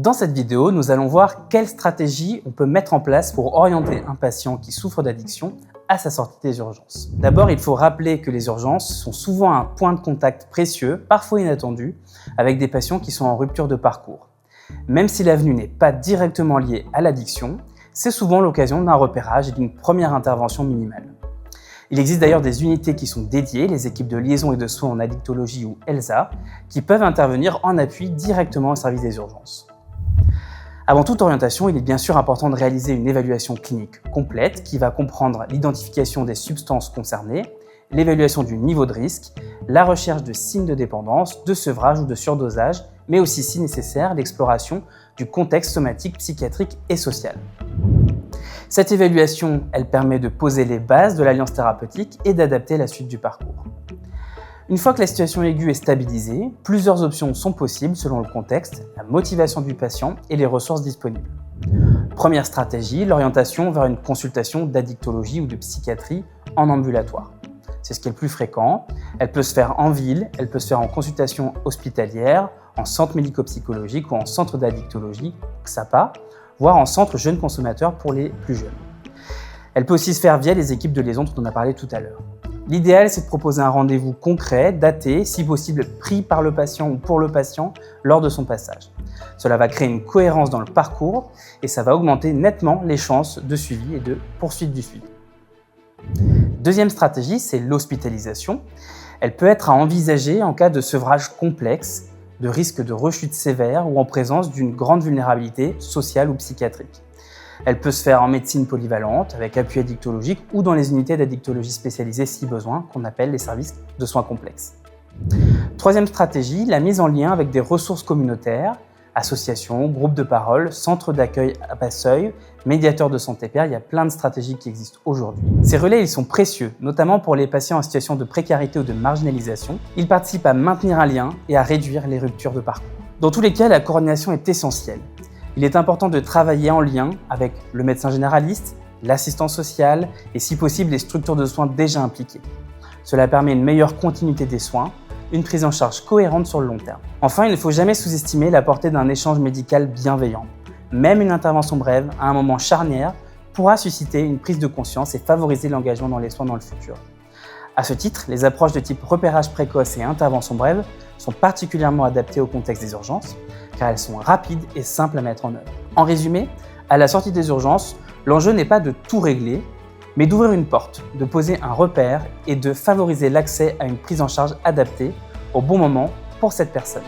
Dans cette vidéo, nous allons voir quelles stratégies on peut mettre en place pour orienter un patient qui souffre d'addiction à sa sortie des urgences. D'abord, il faut rappeler que les urgences sont souvent un point de contact précieux, parfois inattendu, avec des patients qui sont en rupture de parcours. Même si la venue n'est pas directement liée à l'addiction, c'est souvent l'occasion d'un repérage et d'une première intervention minimale. Il existe d'ailleurs des unités qui sont dédiées, les équipes de liaison et de soins en addictologie ou ELSA, qui peuvent intervenir en appui directement au service des urgences. Avant toute orientation, il est bien sûr important de réaliser une évaluation clinique complète qui va comprendre l'identification des substances concernées, l'évaluation du niveau de risque, la recherche de signes de dépendance, de sevrage ou de surdosage, mais aussi, si nécessaire, l'exploration du contexte somatique, psychiatrique et social. Cette évaluation, elle permet de poser les bases de l'alliance thérapeutique et d'adapter la suite du parcours. Une fois que la situation aiguë est stabilisée, plusieurs options sont possibles selon le contexte, la motivation du patient et les ressources disponibles. Première stratégie, l'orientation vers une consultation d'addictologie ou de psychiatrie en ambulatoire. C'est ce qui est le plus fréquent. Elle peut se faire en ville, elle peut se faire en consultation hospitalière, en centre médico-psychologique ou en centre d'addictologie, XAPA, voire en centre jeunes consommateurs pour les plus jeunes. Elle peut aussi se faire via les équipes de liaison dont on a parlé tout à l'heure. L'idéal, c'est de proposer un rendez-vous concret, daté, si possible pris par le patient ou pour le patient lors de son passage. Cela va créer une cohérence dans le parcours et ça va augmenter nettement les chances de suivi et de poursuite du suivi. Deuxième stratégie, c'est l'hospitalisation. Elle peut être à envisager en cas de sevrage complexe, de risque de rechute sévère ou en présence d'une grande vulnérabilité sociale ou psychiatrique. Elle peut se faire en médecine polyvalente, avec appui addictologique ou dans les unités d'addictologie spécialisées si besoin, qu'on appelle les services de soins complexes. Troisième stratégie, la mise en lien avec des ressources communautaires, associations, groupes de parole, centres d'accueil à bas seuil, médiateurs de santé pair, il y a plein de stratégies qui existent aujourd'hui. Ces relais, ils sont précieux, notamment pour les patients en situation de précarité ou de marginalisation. Ils participent à maintenir un lien et à réduire les ruptures de parcours. Dans tous les cas, la coordination est essentielle. Il est important de travailler en lien avec le médecin généraliste, l'assistant social et si possible les structures de soins déjà impliquées. Cela permet une meilleure continuité des soins, une prise en charge cohérente sur le long terme. Enfin, il ne faut jamais sous-estimer la portée d'un échange médical bienveillant. Même une intervention brève, à un moment charnière, pourra susciter une prise de conscience et favoriser l'engagement dans les soins dans le futur. À ce titre, les approches de type repérage précoce et intervention brève sont particulièrement adaptées au contexte des urgences, car elles sont rapides et simples à mettre en œuvre. En résumé, à la sortie des urgences, l'enjeu n'est pas de tout régler, mais d'ouvrir une porte, de poser un repère et de favoriser l'accès à une prise en charge adaptée au bon moment pour cette personne.